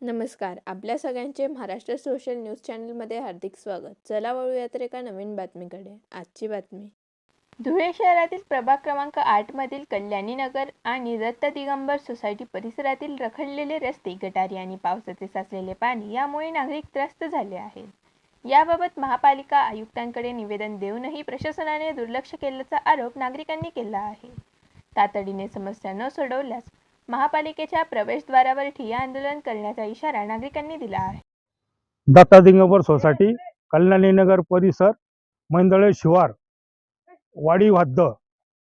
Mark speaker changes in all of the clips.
Speaker 1: नमस्कार. आपल्या सगळ्यांचे महाराष्ट्र सोशल न्यूज चॅनलमध्ये हार्दिक स्वागत. चला वळूया तर एका नवीन बातमीकडे. आजची बातमी. धुळे शहरातील प्रभाग क्रमांक 8 मधील कल्याणी नगर आणि दत्त दिगंबर सोसायटी परिसरातील रखडलेले रस्ते, गटारी आणि पावसाचे साचलेले पाणी यामुळे नागरिक त्रस्त झाले आहेत. याबाबत महापालिका आयुक्तांकडे निवेदन देऊनही प्रशासनाने दुर्लक्ष केल्याचा आरोप नागरिकांनी केला आहे. तातडीने समस्या न सोडवल्यास महापालिकेच्या प्रवेशद्वारावर ठिय्या आंदोलन करण्याचा इशारा नागरिकांनी दिला आहे.
Speaker 2: दत्त दिगंबर सोसायटी, कल्याणी नगर परिसर, मंदळे शिवार, वाडी हद्द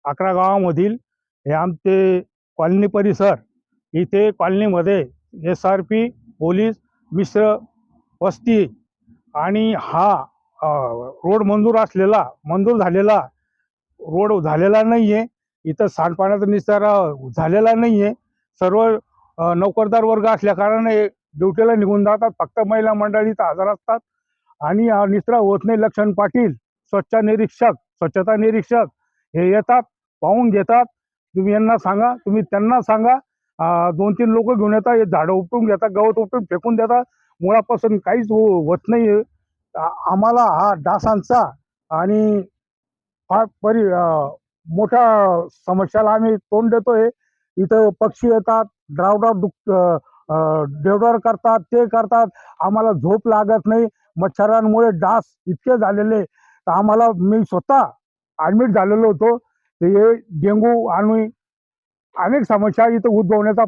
Speaker 2: 11 गावामधील हे आमचे कॉलनी परिसर. इथे कॉलनीमध्ये SRP, पोलीस, मिश्र वस्ती आणि हा रोड मंजूर झालेला रोड झालेला नाहीये. इथं सांडपाण्याचा निस्तारा झालेला नाहीये. सर्व नोकरदार वर्ग असल्या कारणाने ड्युटीला निघून जातात. फक्त महिला मंडळी इथं हजर असतात आणि निस्तारा होत नाही. लक्षण पाटील स्वच्छता निरीक्षक हे येतात, पाहून घेतात. तुम्ही यांना सांगा, तुम्ही त्यांना सांगा. 2-3 लोक घेऊन येतात, हे झाडं उपटून घेतात, गवत उपटून फेकून देतात. मुळापासून काहीच होत नाही. आम्हाला हा डासांचा आणि फार मोठ्या समस्याला आम्ही तोंड देतोय. इथं पक्षी येतात, देवदार करतात, ते करतात. आम्हाला झोप लागत नाही. मच्छरांमुळे डास इतके झालेले तर आम्हाला, मी स्वतः ॲडमिट झालेलो होतो. हे डेंगू आणि अनेक समस्या इथं उद्भवण्याचा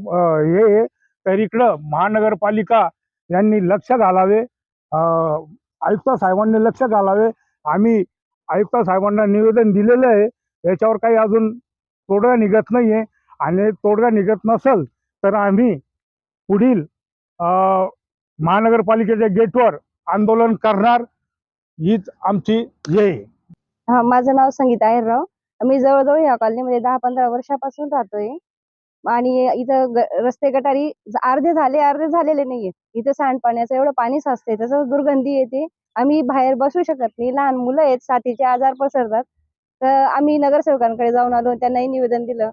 Speaker 2: हे. तर इकडं महानगरपालिका यांनी लक्ष घालावे, आयुक्त साहेबांनी लक्ष घालावे. आम्ही आयुक्त साहेबांना निवेदन दिलेलं आहे. याच्यावर काही अजून तोडगा निघत नाहीये आणि तोडगा निघत नसेल तर आम्ही पुढील महानगरपालिकेच्या गेटवर आंदोलन करणार. हीच आमची हे.
Speaker 3: माझं नाव संगीता आहेरराव. मी जवळजवळ या कॉलनीमध्ये 10-15 वर्षापासून राहतोय आणि इथं रस्ते गटारी अर्धे झालेले नाहीये. इथं सांडपाण्याचं एवढं पाणी साचते, त्याचं दुर्गंधी येते. आम्ही बाहेर बसू शकत नाही. लहान मुलं आहेत, साथीचे आजार पसरतात. तर आम्ही नगरसेवकांकडे जाऊन आलो, त्यांनाही निवेदन दिलं.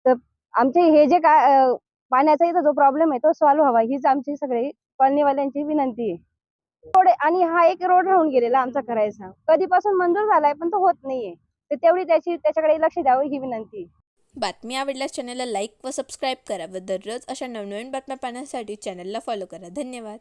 Speaker 3: तर आमचे हे जे काय पाण्याचा इथं जो प्रॉब्लेम आहे तो सॉल्व्ह व्हावा, हीच आमची सगळी कॉलनीवाल्यांची विनंती आहे. आणि हा एक रोड राहून गेलेला आमचा करायचा, कधीपासून मंजूर झालाय पण तो होत नाहीये. तर तेवढी त्याच्याकडे लक्ष द्यावं ही विनंती.
Speaker 1: बातमी आवडल्यास चॅनलला लाईक व सबस्क्राईब करा व दररोज अशा नवनवीन बातम्या पाहण्यासाठी चॅनलला फॉलो करा. धन्यवाद.